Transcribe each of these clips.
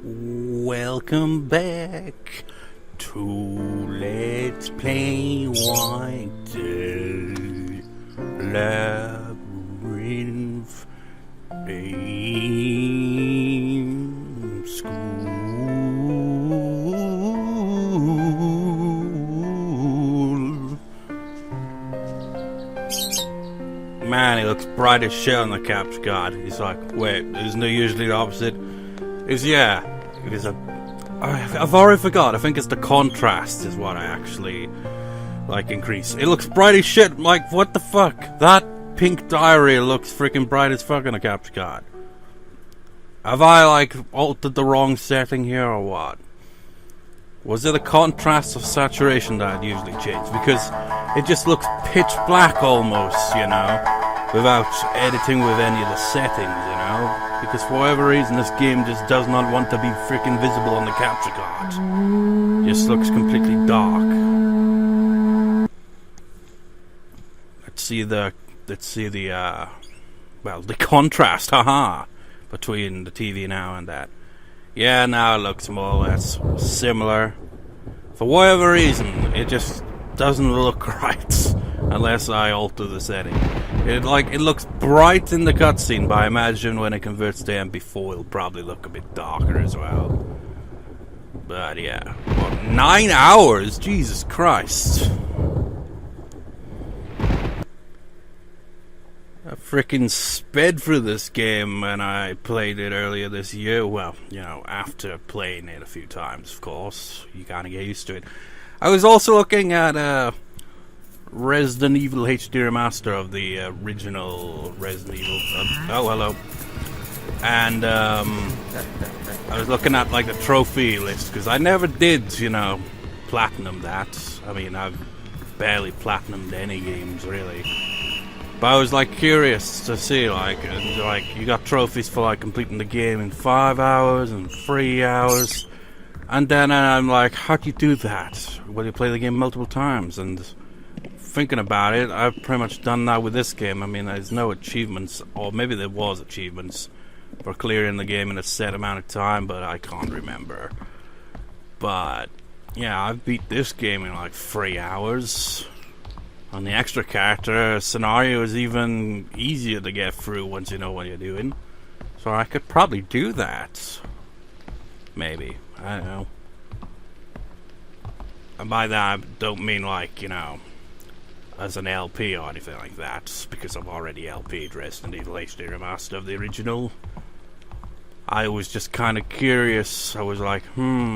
Welcome back to Let's Play White Labyrinth Game School. Man, he looks bright as shit on the capture card. He's like, wait, isn't it usually the opposite? Yeah, it is I've already forgot. I think it's the contrast is what I actually increase. It looks bright as shit. Like, what the fuck? That pink diary looks freaking bright as fuck on a capture card. Have I altered the wrong setting here or what? Was it the contrast of saturation that I'd usually change? Because it just looks pitch black almost, you know, without editing with any of the settings, you know. Because for whatever reason, this game just does not want to be freaking visible on the capture card. Just looks completely dark. Let's see the contrast, haha, between the TV now and that. Yeah, now it looks more or less similar. For whatever reason, it just doesn't look right unless I alter the setting. It looks bright in the cutscene, but I imagine when it converts to MP4, it'll probably look a bit darker as well. But yeah, what, 9 hours? Jesus Christ! I frickin' sped through this game when I played it earlier this year. Well, you know, after playing it a few times, of course. You kinda get used to it. I was also looking at Resident Evil HD Remaster of the original Resident Evil. Oh, hello. And I was looking at the trophy list, because I never did, you know, platinum that. I mean, I've barely platinumed any games, really. But I was curious to see you got trophies for completing the game in 5 hours and 3 hours, and then I'm like, how do you do that? Well, you play the game multiple times. And thinking about it, I've pretty much done that with this game. I mean, there's no achievements, or maybe there was achievements for clearing the game in a set amount of time, but I can't remember. But yeah, I've beat this game in 3 hours. On the extra character scenario is even easier to get through once you know what you're doing. So I could probably do that. Maybe. I don't know. And by that I don't mean you know, as an LP or anything like that, because I've already LP'd Resident Evil HD Remaster of the original. I was just kind of curious. I was like,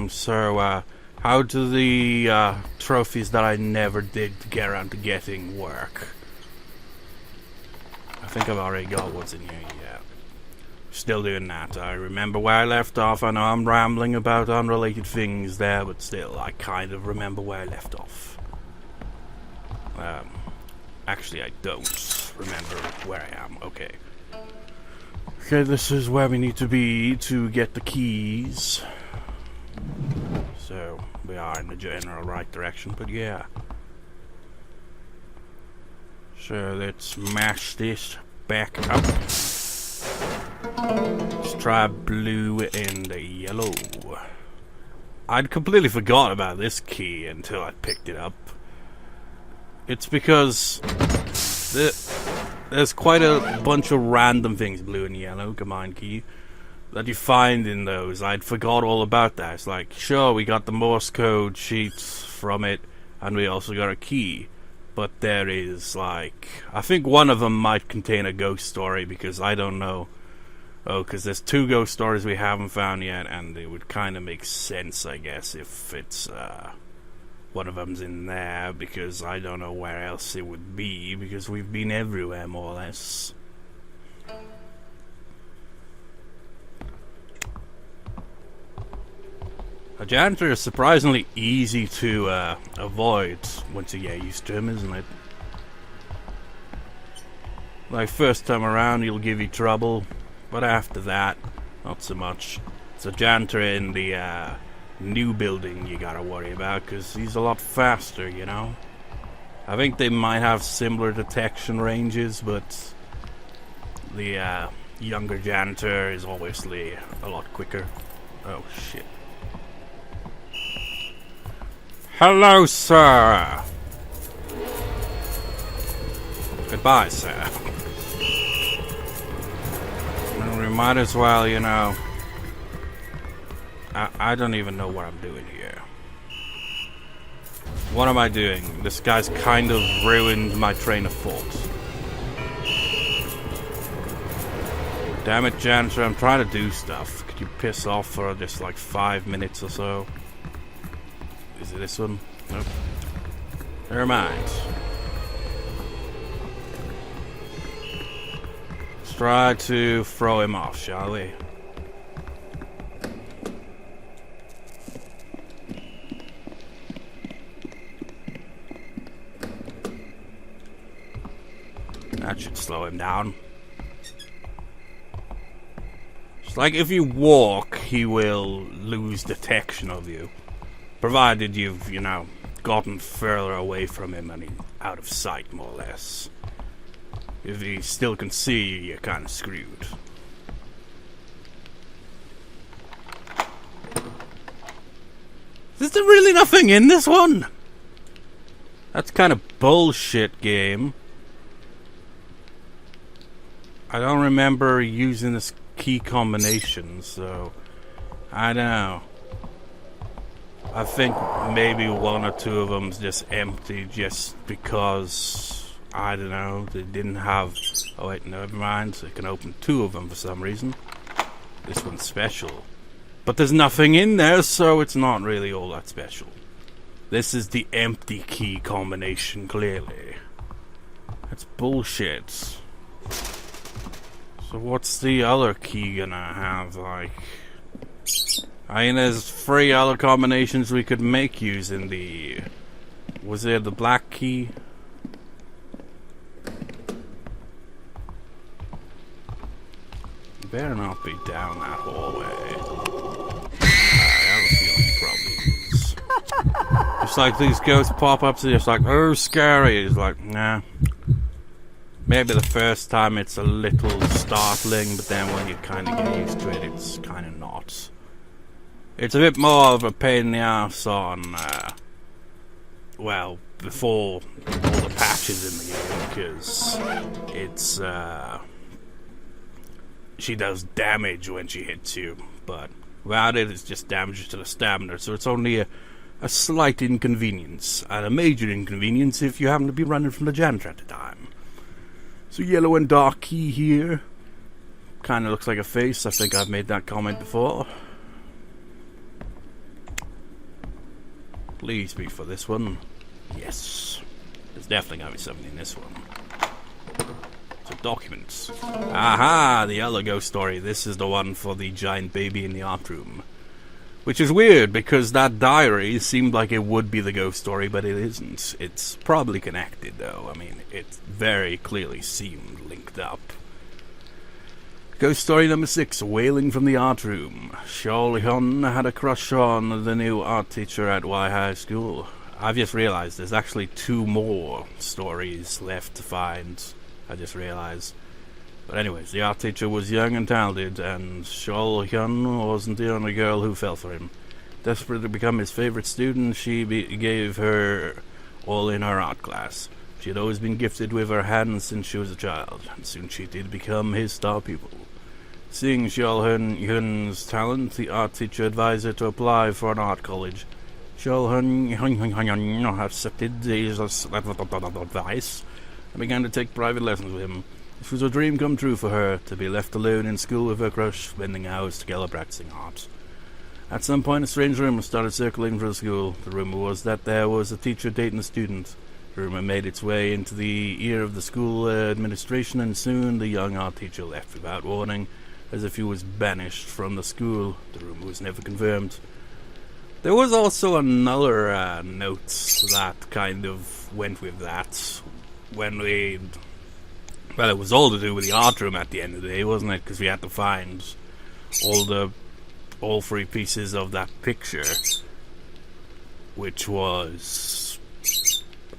so how do the trophies that I never did get around to getting work? I think I've already got what's in here, yeah. Still doing that. I remember where I left off. I know I'm rambling about unrelated things there, but still, I kind of remember where I left off. Actually, I don't remember where I am. Okay. Okay, this is where we need to be to get the keys. So, we are in the general right direction, but yeah. So, let's mash this back up. Let's try blue and yellow. I'd completely forgot about this key until I picked it up. It's because there's quite a bunch of random things, blue and yellow, command key, that you find in those. I'd forgot all about that. It's sure, we got the Morse code sheets from it, and we also got a key. But there is, I think one of them might contain a ghost story, because I don't know. Oh, because there's 2 ghost stories we haven't found yet, and it would kind of make sense, I guess, if it's, one of them's in there, because I don't know where else it would be, because we've been everywhere, more or less. A janitor is surprisingly easy to avoid once you get used to him, isn't it? First time around he'll give you trouble, but after that, not so much. It's a janitor in the new building you gotta worry about, because he's a lot faster, you know? I think they might have similar detection ranges, but the younger janitor is obviously a lot quicker. Oh, shit. Hello, sir. Goodbye, sir. Well, we might as well, you know... I don't even know what I'm doing here. What am I doing? This guy's kind of ruined my train of thought. Damn it, janitor, I'm trying to do stuff. Could you piss off for just like 5 minutes or so? Is it this one? Nope. Never mind. Let's try to throw him off, shall we? That should slow him down. It's like if you walk, he will lose detection of you. Provided you've, you know, gotten further away from him and he's out of sight, more or less. If he still can see you, you're kind of screwed. Is there really nothing in this one? That's kind of bullshit, game. I don't remember using this key combination, so I don't know. I think maybe one or two of them's just empty just because, I don't know, they didn't have... Oh wait, never mind, I can open two of them for some reason. This one's special. But there's nothing in there, so it's not really all that special. This is the empty key combination, clearly. That's bullshit. So what's the other key gonna have, like... I mean, there's 3 other combinations we could make using the... Was there the black key? Better not be down that hallway. I have a feeling probably is. It's like these ghosts pop up to you, it's like, oh, scary. It's like, nah. Maybe the first time it's a little startling, but then when you kind of get used to it, it's kind of not. It's a bit more of a pain in the ass on, well, before all the patches in the game, because it's, she does damage when she hits you, but without it, it's just damage to the stamina, so it's only a slight inconvenience, and a major inconvenience if you happen to be running from the janitor at the time. So yellow and dark key here. Kinda looks like a face. I think I've made that comment before. Please be for this one. Yes. There's definitely gonna be something in this one. So documents. Aha! The other ghost story. This is the one for the giant baby in the art room. Which is weird, because that diary seemed like it would be the ghost story, but it isn't. It's probably connected, though. I mean, it very clearly seemed linked up. Ghost story number 6, Wailing from the Art Room. Shaol Hyun had a crush on the new art teacher at Y High School. I've just realized there's actually 2 more stories left to find. I just realized. But anyways, the art teacher was young and talented, and Shaol Hyun wasn't the only girl who fell for him. Desperate to become his favorite student, she gave her all in her art class. She had always been gifted with her hands since she was a child, and soon she did become his star pupil. Seeing Shaol Hyun's talent, the art teacher advised her to apply for an art college. Shaol Hyun accepted his advice and began to take private lessons with him. It was a dream come true for her, to be left alone in school with her crush, spending hours together practicing art. At some point, a strange rumor started circulating through the school. The rumor was that there was a teacher dating a student. The rumor made its way into the ear of the school administration, and soon the young art teacher left without warning, as if he was banished from the school. The rumor was never confirmed. There was also another note that kind of went with that. When we... Well, it was all to do with the art room at the end of the day, wasn't it? Because we had to find all 3 pieces of that picture, which was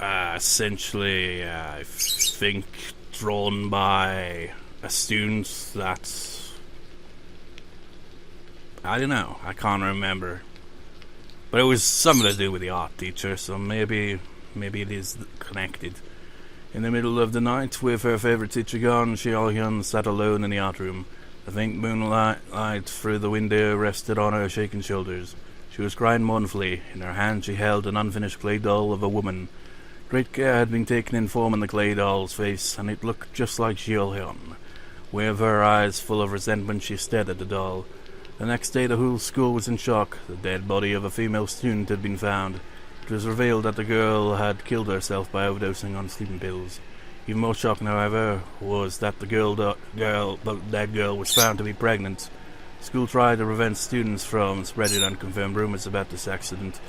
essentially, I think, drawn by a student that I don't know. I can't remember. But it was something to do with the art teacher, so maybe it is connected. In the middle of the night, with her favourite teacher gone, Xiaohyun sat alone in the art room. The faint moonlight through the window rested on her shaking shoulders. She was crying mournfully. In her hand she held an unfinished clay doll of a woman. Great care had been taken in forming the clay doll's face, and it looked just like Xiaohyun. With her eyes full of resentment, she stared at the doll. The next day the whole school was in shock. The dead body of a female student had been found. It was revealed that the girl had killed herself by overdosing on sleeping pills. Even more shocking, however, was that that girl was found to be pregnant. School tried to prevent students from spreading unconfirmed rumors about this accident,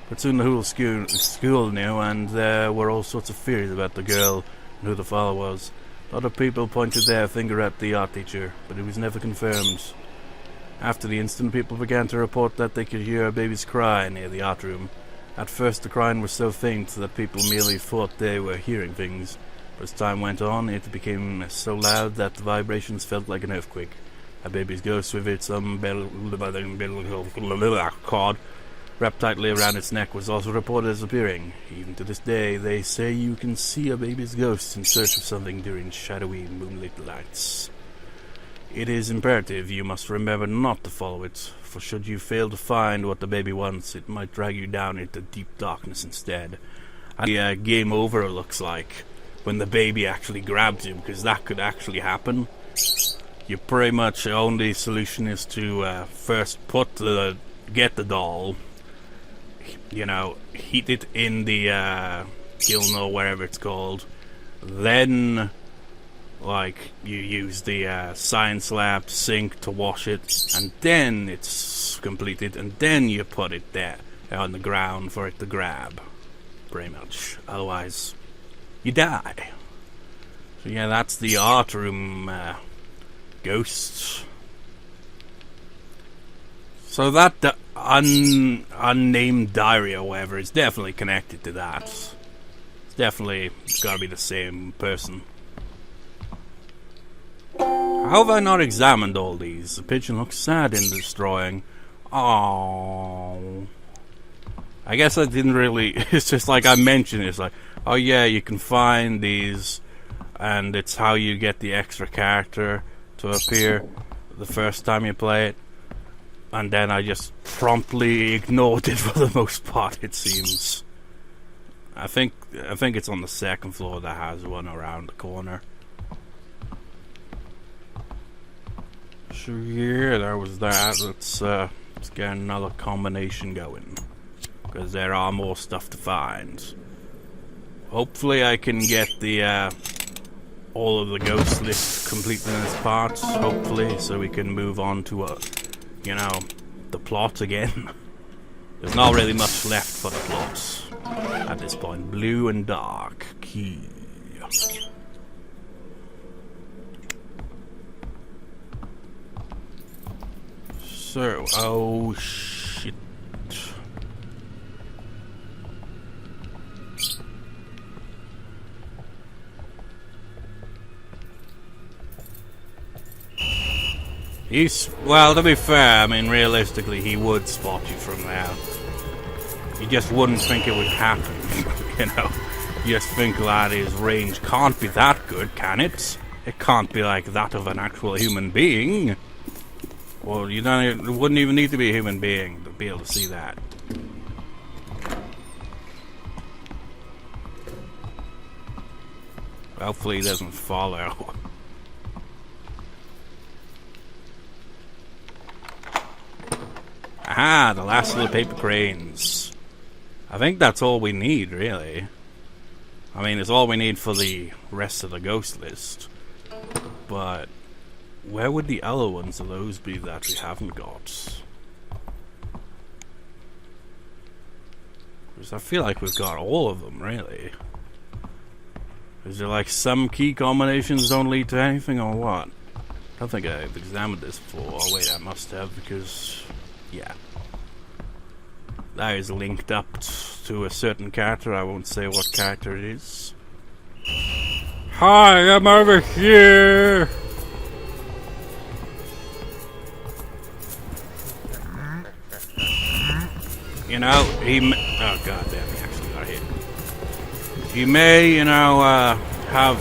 but soon the whole school knew, and there were all sorts of theories about the girl and who the father was. Other people pointed their finger at the art teacher, but it was never confirmed. After the incident, people began to report that they could hear a baby's cry near the art room. At first, the crying was so faint that people merely thought they were hearing things. But as time went on, it became so loud that the vibrations felt like an earthquake. A baby's ghost with its umbilical cord wrapped tightly around its neck was also reported as appearing. Even to this day, they say you can see a baby's ghost in search of something during shadowy moonlit nights. It is imperative you must remember not to follow it, for should you fail to find what the baby wants, it might drag you down into deep darkness instead. And game over, it looks like, when the baby actually grabs you, because that could actually happen. You pretty much, the only solution is to first get the doll, heat it in the kiln or wherever it's called, then you use the science lab sink to wash it, and then it's completed, and then you put it there on the ground for it to grab, pretty much. Otherwise, you die. So yeah, that's the art room ghosts. So that unnamed diary or whatever is definitely connected to that. It's definitely gotta be the same person. How have I not examined all these? The pigeon looks sad in this drawing. Oh, I guess I didn't really. It's just like I mentioned. It's like, oh yeah, you can find these, and it's how you get the extra character to appear the first time you play it. And then I just promptly ignored it for the most part. It seems. I think it's on the second floor that has one around the corner. So yeah, there was that. Let's get another combination going, because there are more stuff to find. Hopefully I can get the all of the ghost list complete in its parts, hopefully, so we can move on to the plot again. There's not really much left for the plots at this point. Blue and dark key. So, oh shit. Well, to be fair, I mean, realistically, he would spot you from there. You just wouldn't think it would happen, You just think that his range can't be that good, can it? It can't be like that of an actual human being. Well, it wouldn't even need to be a human being to be able to see that. Hopefully he doesn't follow. Aha, the last of the paper cranes. I think that's all we need, really. I mean, it's all we need for the rest of the ghost list. But where would the other ones of those be that we haven't got? Because I feel like we've got all of them, really. Is there like some key combinations don't lead to anything, or what? I don't think I've examined this before. Oh wait, I must have, because yeah, that is linked up to a certain character. I won't say what character it is. Hi, I'm over here. you know, oh god damn, he actually got hit. He may, you know, have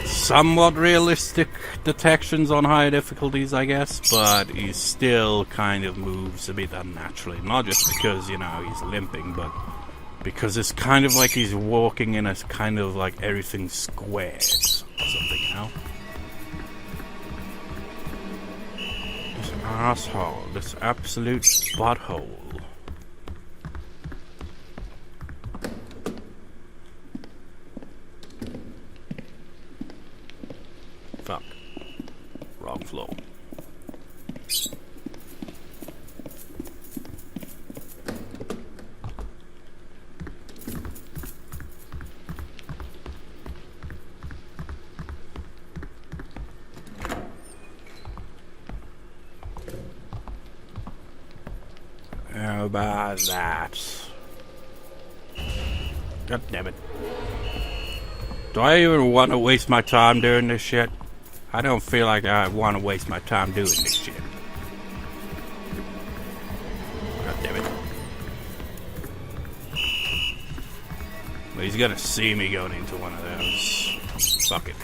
somewhat realistic detections on higher difficulties, I guess, but he still kind of moves a bit unnaturally. Not just because, you know, he's limping, but because it's kind of like he's walking in a kind of like everything squared or something, you know? This asshole, this absolute butthole. Fuck. Wrong floor. How about that? God damn it. Do I even want to waste my time doing this shit? I don't feel like I want to waste my time doing this shit. God damn it. Well, he's gonna see me going into one of those. Fuck it.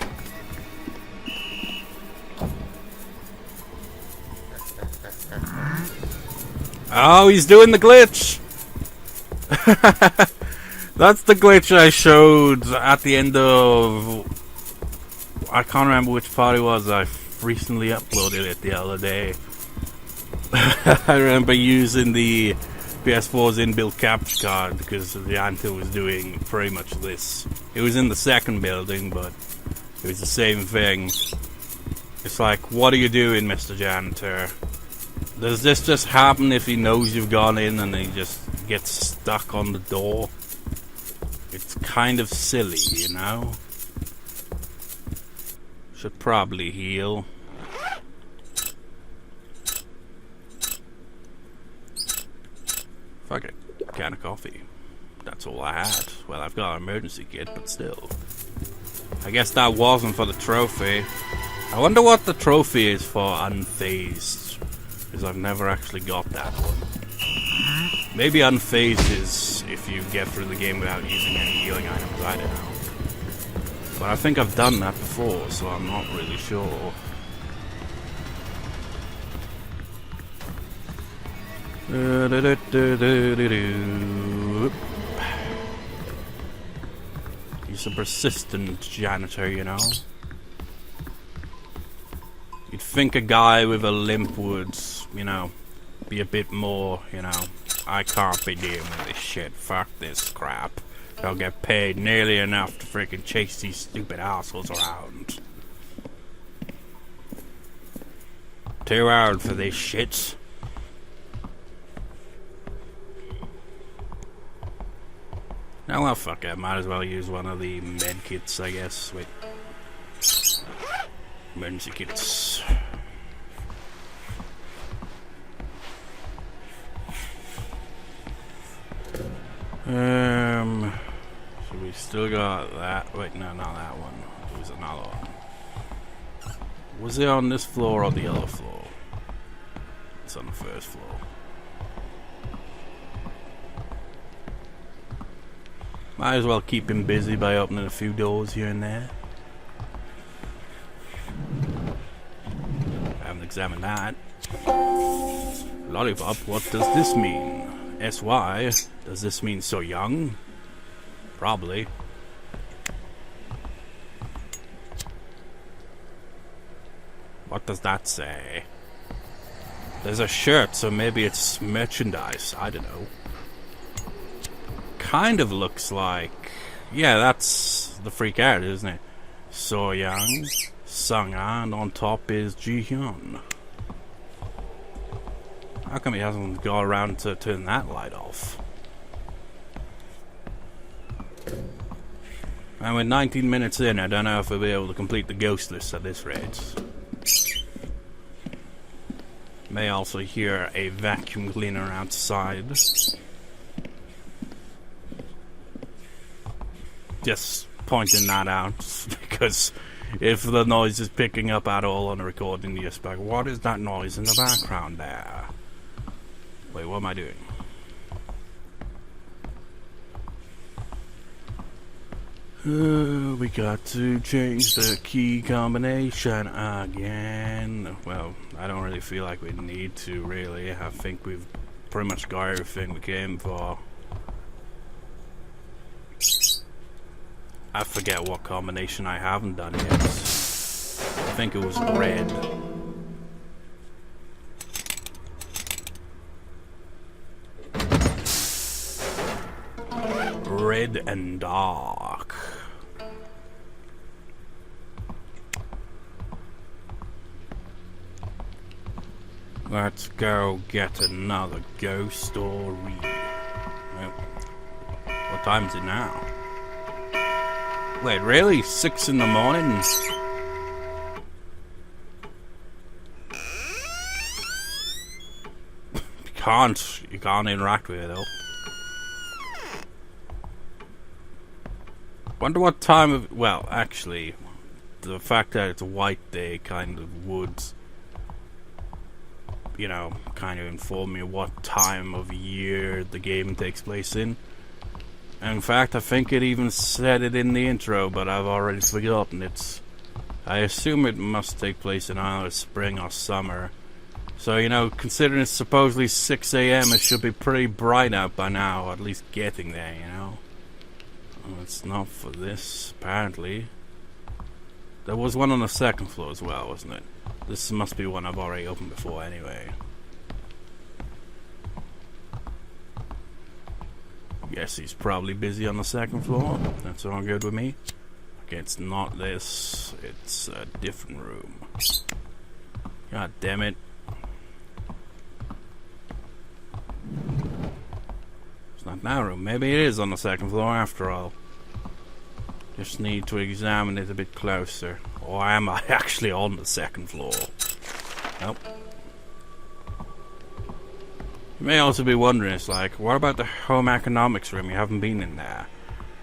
Oh, he's doing the glitch! That's the glitch I showed at the end of... I can't remember which part it was. I recently uploaded it the other day. I remember using the PS4's inbuilt capture card because the janitor was doing pretty much this. It was in the second building, but it was the same thing. It's like, what are you doing, Mr. Janitor? Does this just happen if he knows you've gone in and he just gets stuck on the door? It's kind of silly, you know? Should probably heal. Fuck it. Can of coffee. That's all I had. Well, I've got an emergency kit, but still. I guess that wasn't for the trophy. I wonder what the trophy is for unfazed. Because I've never actually got that one. Maybe unfazed is if you get through the game without using any healing items, I don't know. But I think I've done that before, so I'm not really sure. He's a persistent janitor, you know? You'd think a guy with a limp would, you know, be a bit more, you know, I can't be dealing with this shit, fuck this crap. I'll get paid nearly enough to freaking chase these stupid assholes around. Too hard for this shit. Now, well, fuck it, might as well use one of the med kits, I guess. Wait. Emergency kits. So we still got that. Wait, no, not that one. It was another one. Was it on this floor or the other floor? It's on the first floor. Might as well keep him busy by opening a few doors here and there. Haven't examined that. Lollipop, what does this mean? SY? Does this mean so young? Probably. What does that say? There's a shirt, so maybe it's merchandise. I don't know. Kind of looks like... Yeah, that's the freak out, isn't it? So young, Sung-a, and on top is Ji-hyun. How come he hasn't got around to turn that light off? And with 19 minutes in, I don't know if we'll be able to complete the ghost list at this rate. May also hear a vacuum cleaner outside. Just pointing that out, because if the noise is picking up at all on the recording, you're just like, what is that noise in the background there? Wait, what am I doing? We got to change the key combination again. Well, I don't really feel like we need to, really. I think we've pretty much got everything we came for. I forget what combination I haven't done yet. I think it was red. Red and dark. Let's go get another ghost story. Well, what time is it now? Wait, really? 6 in the morning? You can't interact with it though. Wonder what time of... Well, actually, the fact that it's a white day kind of would, you know, kind of inform me what time of year the game takes place in. In fact, I think it even said it in the intro, but I've already forgotten. I assume it must take place in either spring or summer. So, you know, considering it's supposedly 6 AM, it should be pretty bright out by now, at least getting there, you know. Well, it's not for this, apparently. There was one on the second floor as well, wasn't it? This must be one I've already opened before anyway. Guess he's probably busy on the second floor. That's all good with me. Okay, it's not this. It's a different room. God damn it. It's not that room. Maybe it is on the second floor after all. Just need to examine it a bit closer. Or am I actually on the second floor? Nope. You may also be wondering, it's like, what about the home economics room? You haven't been in there.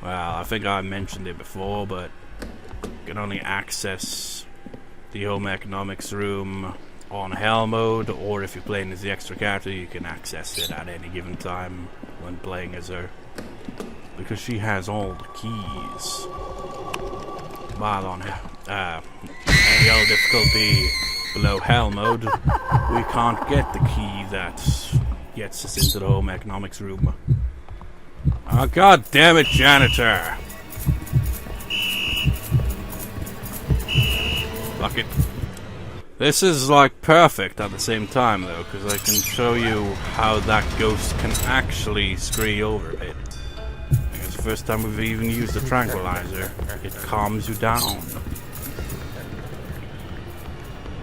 Well, I think I mentioned it before, but you can only access the home economics room on hell mode, or if you're playing as the extra character, you can access it at any given time when playing as her. Because she has all the keys. While on any other difficulty below hell mode, we can't get the key that gets us into the home economics room. Oh, god damn it, janitor! Fuck it. This is like perfect at the same time though, because I can show you how that ghost can actually scree over a bit. It's the first time we've even used a tranquilizer. It calms you down.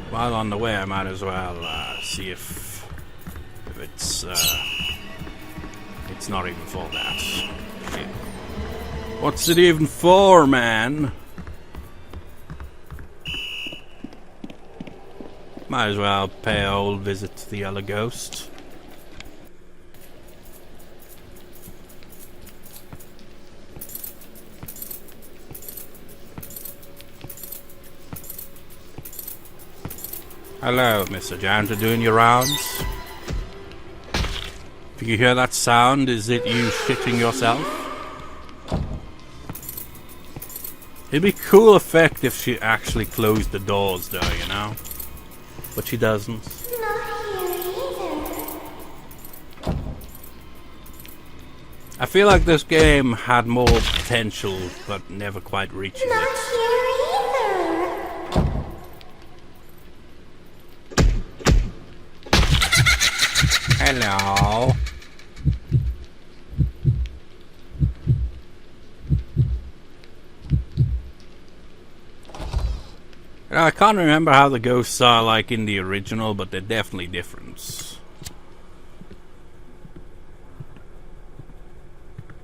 While on the way, I might as well see if it's not even for that. Shit. What's it even for, man? Might as well pay an old visit to the yellow ghost. Hello, Mr. Janitor, doing your rounds? If you hear that sound, is it you shitting yourself? It'd be a cool effect if she actually closed the doors though, you know? But she doesn't. I feel like this game had more potential, but never quite reaching it. Hello. I can't remember how the ghosts are like in the original, but they're definitely different.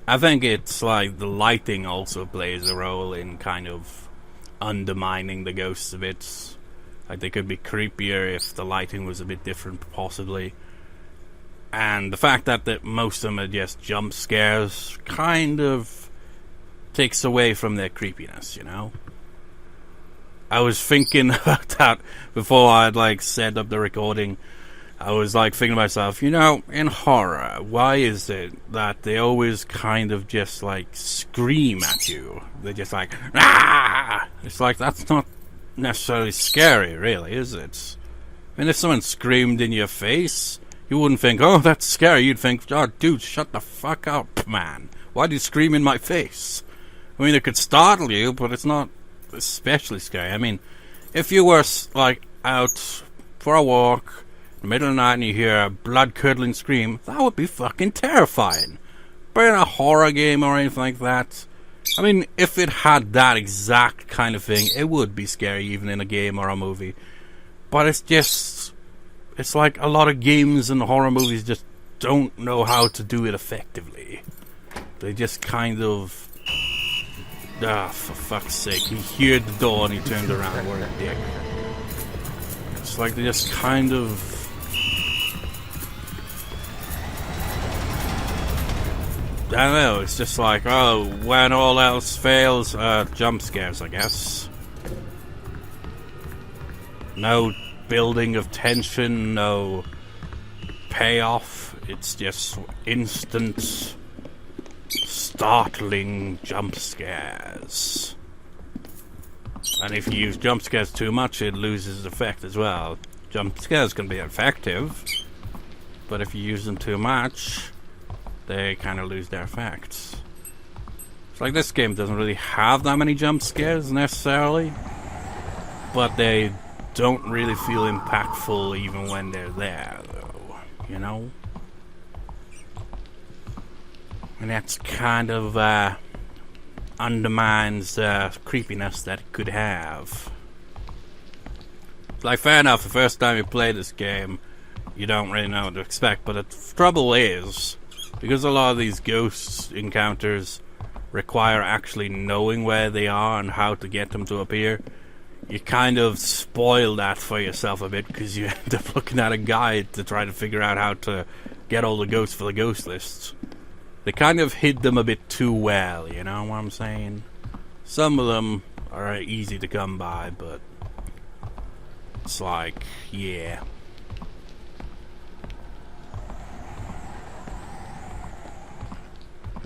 I think it's like the lighting also plays a role in kind of undermining the ghosts a bit. Like they could be creepier if the lighting was a bit different, possibly. And the fact that most of them are just jump scares kind of takes away from their creepiness, you know? I was thinking about that before I'd like set up the recording. I was like thinking to myself, you know, in horror, why is it that they always kind of just like scream at you? They're just like, ah! It's like, that's not necessarily scary, really, is it? I mean, if someone screamed in your face, you wouldn't think, oh, that's scary. You'd think, oh, dude, shut the fuck up, man. Why do you scream in my face? I mean, it could startle you, but it's not especially scary. I mean, if you were, like, out for a walk in the middle of the night and you hear a blood-curdling scream, that would be fucking terrifying. But in a horror game or anything like that, I mean, if it had that exact kind of thing, it would be scary even in a game or a movie. But it's just, it's like a lot of games and horror movies just don't know how to do it effectively. They just kind of, for fuck's sake, he heard the door and he turned around, what a dick. It's like they just kind of, I don't know, it's just like, oh, when all else fails, jump scares, I guess. No building of tension, no payoff, it's just instant, startling jump scares. And if you use jump scares too much, it loses effect as well. Jump scares can be effective, but if you use them too much, they kind of lose their effects. It's like this game doesn't really have that many jump scares necessarily, but they don't really feel impactful even when they're there, though, you know? And that's kind of undermines the creepiness that it could have. It's like, fair enough, the first time you play this game, you don't really know what to expect, but the trouble is, because a lot of these ghost encounters require actually knowing where they are and how to get them to appear, you kind of spoil that for yourself a bit, because you end up looking at a guide to try to figure out how to get all the ghosts for the ghost lists. They kind of hid them a bit too well, you know what I'm saying? Some of them are easy to come by, but it's like, yeah.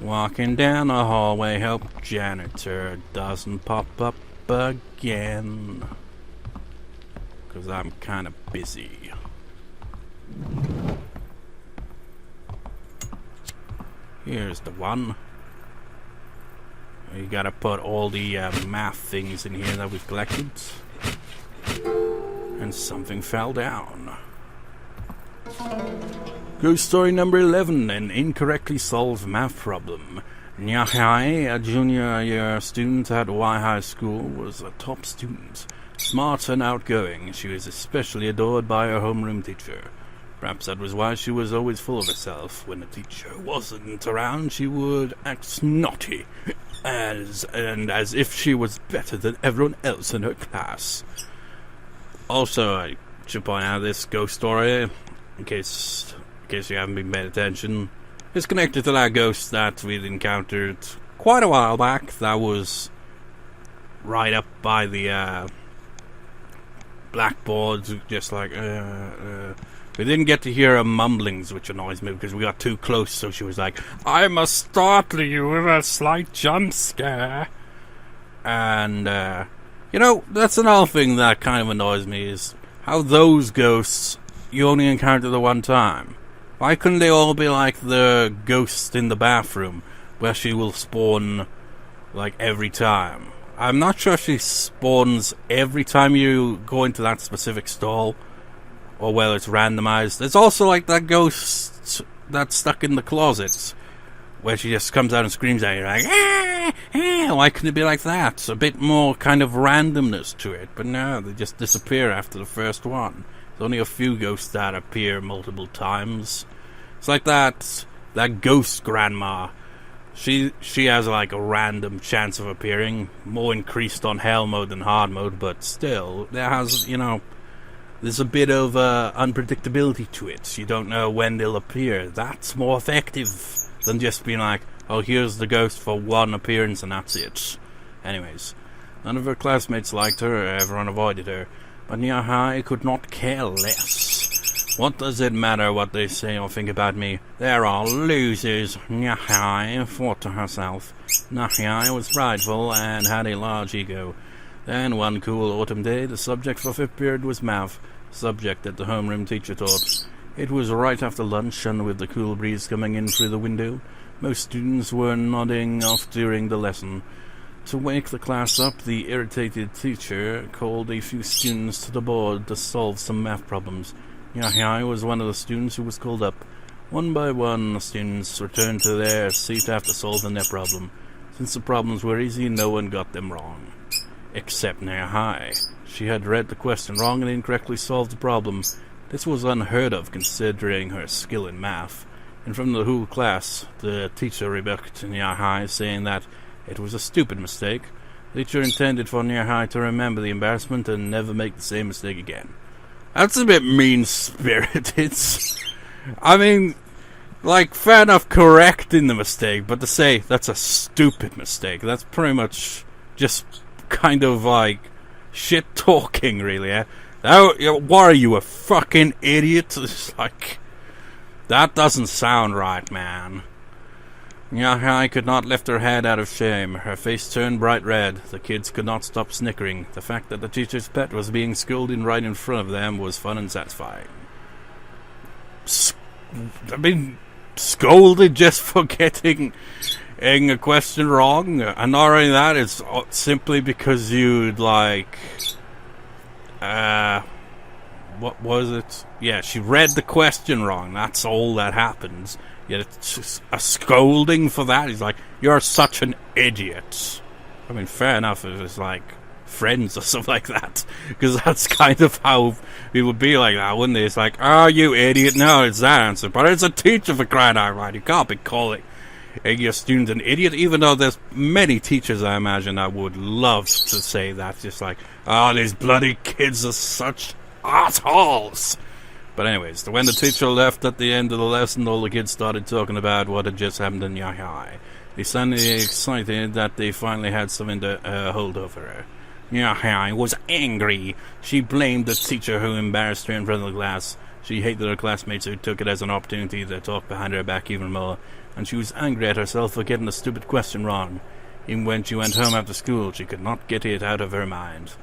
Walking down the hallway, hope janitor doesn't pop up again, 'cause I'm kind of busy. Here's the one. You gotta put all the math things in here that we've collected. And something fell down. Ghost story number 11, an incorrectly solved math problem. Nyahai, a junior year student at Y High School, was a top student. Smart and outgoing, she was especially adored by her homeroom teacher. Perhaps that was why she was always full of herself. When the teacher wasn't around, she would act snotty, as if she was better than everyone else in her class. Also, I should point out this ghost story, in case you haven't been paying attention, is connected to that ghost that we'd encountered quite a while back. That was right up by the blackboard, just like, We didn't get to hear her mumblings, which annoys me, because we got too close, so she was like, I must startle you with a slight jump scare. And, you know, that's another thing that kind of annoys me, is how those ghosts you only encounter the one time. Why couldn't they all be like the ghost in the bathroom, where she will spawn, like, every time? I'm not sure she spawns every time you go into that specific stall, or whether it's randomized. There's also like that ghost that's stuck in the closet, where she just comes out and screams at you like, why couldn't it be like that? It's a bit more kind of randomness to it, but no, they just disappear after the first one. There's only a few ghosts that appear multiple times. It's like that ghost grandma. She has like a random chance of appearing, more increased on hell mode than hard mode, but still, there's a bit of unpredictability to it. You don't know when they'll appear. That's more effective than just being like, oh, here's the ghost for one appearance and that's it. Anyways, none of her classmates liked her, everyone avoided her, but Nyahai could not care less. What does it matter what they say or think about me? They're all losers. Nyahai thought to herself. Nyahai was prideful and had a large ego. Then one cool autumn day, the subject for fifth period was math, subject that the homeroom teacher taught. It was right after lunch, and with the cool breeze coming in through the window, most students were nodding off during the lesson. To wake the class up, the irritated teacher called a few students to the board to solve some math problems. Yahya was one of the students who was called up. One by one, the students returned to their seat after solving their problem. Since the problems were easy, no one got them wrong. Except Yahya. She had read the question wrong and incorrectly solved the problem. This was unheard of considering her skill in math. And from the whole class, the teacher rebuked Yahya, saying that it was a stupid mistake. The teacher intended for Yahya to remember the embarrassment and never make the same mistake again. That's a bit mean-spirited. I mean, like, fair enough correcting the mistake, but to say that's a stupid mistake, that's pretty much just kind of like shit-talking, really, eh? What are you, a fucking idiot? It's like, that doesn't sound right, man. Yahya could not lift her head out of shame. Her face turned bright red. The kids could not stop snickering. The fact that the teacher's pet was being scolded right in front of them was fun and satisfying. Scolded just for getting a question wrong? And not only that, it's simply because you'd like... what was it? Yeah, she read the question wrong. That's all that happens. Yet it's just a scolding for that. He's like, you're such an idiot. I mean, fair enough if it's like friends or something like that. Because that's kind of how we would be like that, wouldn't they? It's like, oh, you idiot. No, it's that answer. But it's a teacher for crying out loud. You can't be calling your student an idiot. Even though there's many teachers, I imagine, that would love to say that. Just like, oh, these bloody kids are such assholes. But anyways, when the teacher left at the end of the lesson, all the kids started talking about what had just happened in Yahya. They sounded excited that they finally had something to hold over her. Yahya was angry. She blamed the teacher who embarrassed her in front of the class. She hated her classmates who took it as an opportunity to talk behind her back even more. And she was angry at herself for getting the stupid question wrong. Even when she went home after school, she could not get it out of her mind.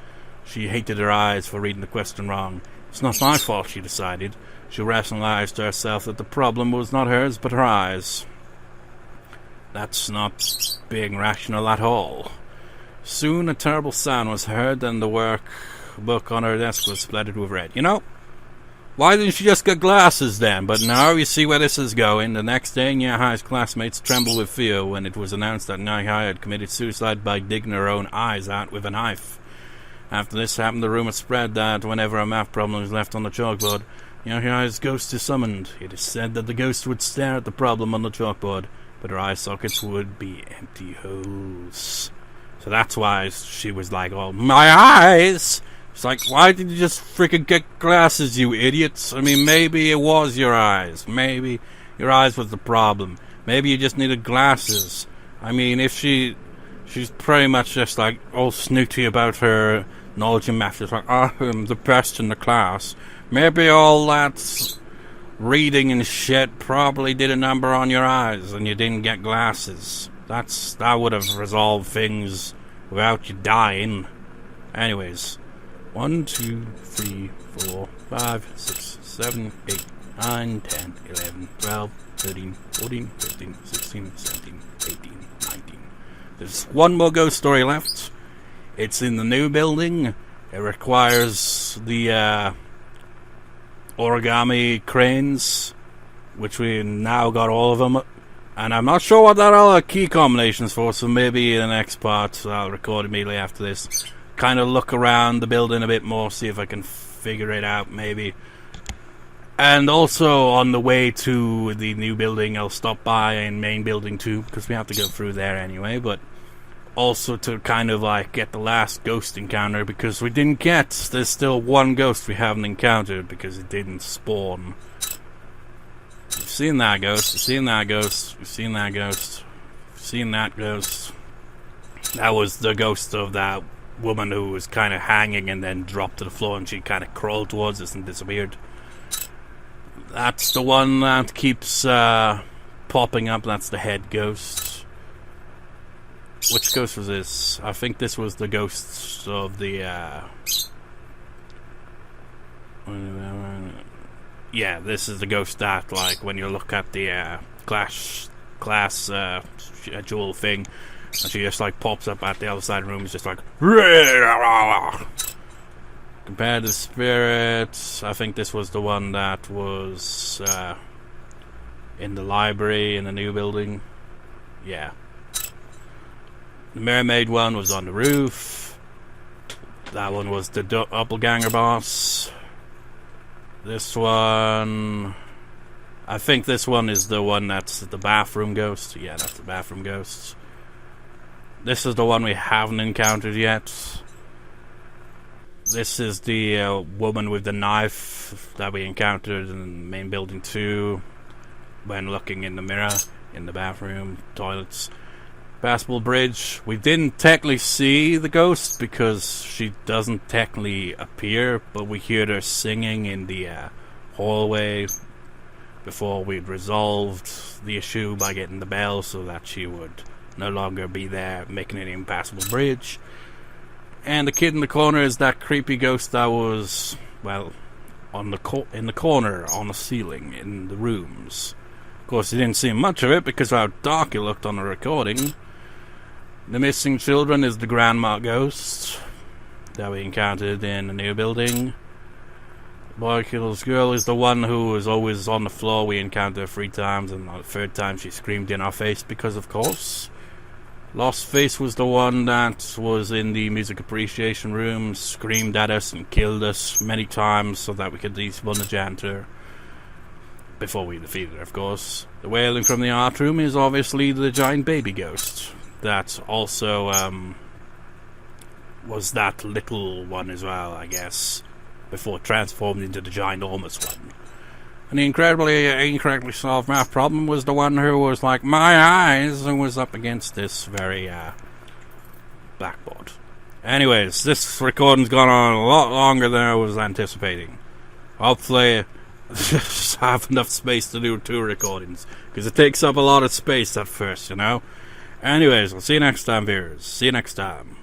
She hated her eyes for reading the question wrong. It's not my fault, she decided. She rationalized to herself that the problem was not hers, but her eyes. That's not being rational at all. Soon a terrible sound was heard, and the workbook on her desk was splattered with red. You know, why didn't she just get glasses then? But now you see where this is going. The next day, Yahya's classmates trembled with fear when it was announced that Yahya had committed suicide by digging her own eyes out with a knife. After this happened, the rumor spread that whenever a math problem was left on the chalkboard, Yahya's ghost is summoned. It is said that the ghost would stare at the problem on the chalkboard, but her eye sockets would be empty holes. So that's why she was like, oh, my eyes! It's like, why did you just freaking get glasses, you idiots? I mean, maybe it was your eyes. Maybe your eyes was the problem. Maybe you just needed glasses. I mean, if she's pretty much just like all snooty about her knowledge in math. It's like, oh, I'm the best in the class. Maybe all that reading and shit probably did a number on your eyes and you didn't get glasses. That would have resolved things without you dying. Anyways, 1, 2, 3, 4, 5, 6, 7, 8, 9, 10, 11, 12, 13, 14, 15, 16, 17, 18, 19. There's one more ghost story left. It's in the new building. It requires the origami cranes, which we now got all of them. And I'm not sure what that other key combination's for, so maybe in the next part I'll record immediately after this. Kind of look around the building a bit more, see if I can figure it out, maybe. And also on the way to the new building, I'll stop by in main building too, because we have to go through there anyway, but also to kind of like get the last ghost encounter, because we didn't get, there's still one ghost we haven't encountered because it didn't spawn. You've seen that ghost, you've seen that ghost, you've seen that ghost, you've seen that ghost. That was the ghost of that woman who was kind of hanging and then dropped to the floor, and she kind of crawled towards us and disappeared. That's the one that keeps popping up. That's the head ghost. Which ghost was this? I think this was the ghost of the... yeah, this is the ghost that, like, when you look at the glass jewel thing, and she just, like, pops up at the other side of the room. It's just like... Compared to spirits, I think this was the one that was in the library in the new building. Yeah. The mermaid one was on the roof. That one was the doppelganger boss. This one... I think this one is the one that's the bathroom ghost. Yeah, that's the bathroom ghost. This is the one we haven't encountered yet. This is the woman with the knife that we encountered in the main building 2 when looking in the mirror in the bathroom, toilets. Passable bridge. We didn't technically see the ghost because she doesn't technically appear, but we heard her singing in the hallway before we'd resolved the issue by getting the bell so that she would no longer be there, making it an impassable bridge. And the kid in the corner is that creepy ghost that was, well, on the in the corner, on the ceiling, in the rooms. Of course, you didn't see much of it because of how dark it looked on the recording. The missing children is the grandma ghost that we encountered in the new building. Boy Kills Girl is the one who was always on the floor. We encountered her 3 times, and on the 3rd time she screamed in our face because, of course. Lost Face was the one that was in the music appreciation room, screamed at us and killed us many times so that we could despawn the janitor. Before we defeated her, of course. The wailing from the art room is obviously the giant baby ghost. That also was that little one as well, I guess, before it transformed into the ginormous one. And the incorrectly solved math problem was the one who was like, my eyes, and was up against this very blackboard. Anyways, this recording's gone on a lot longer than I was anticipating. Hopefully, just have enough space to do 2 recordings, because it takes up a lot of space at first, you know? Anyways, I'll see you next time, viewers. See you next time.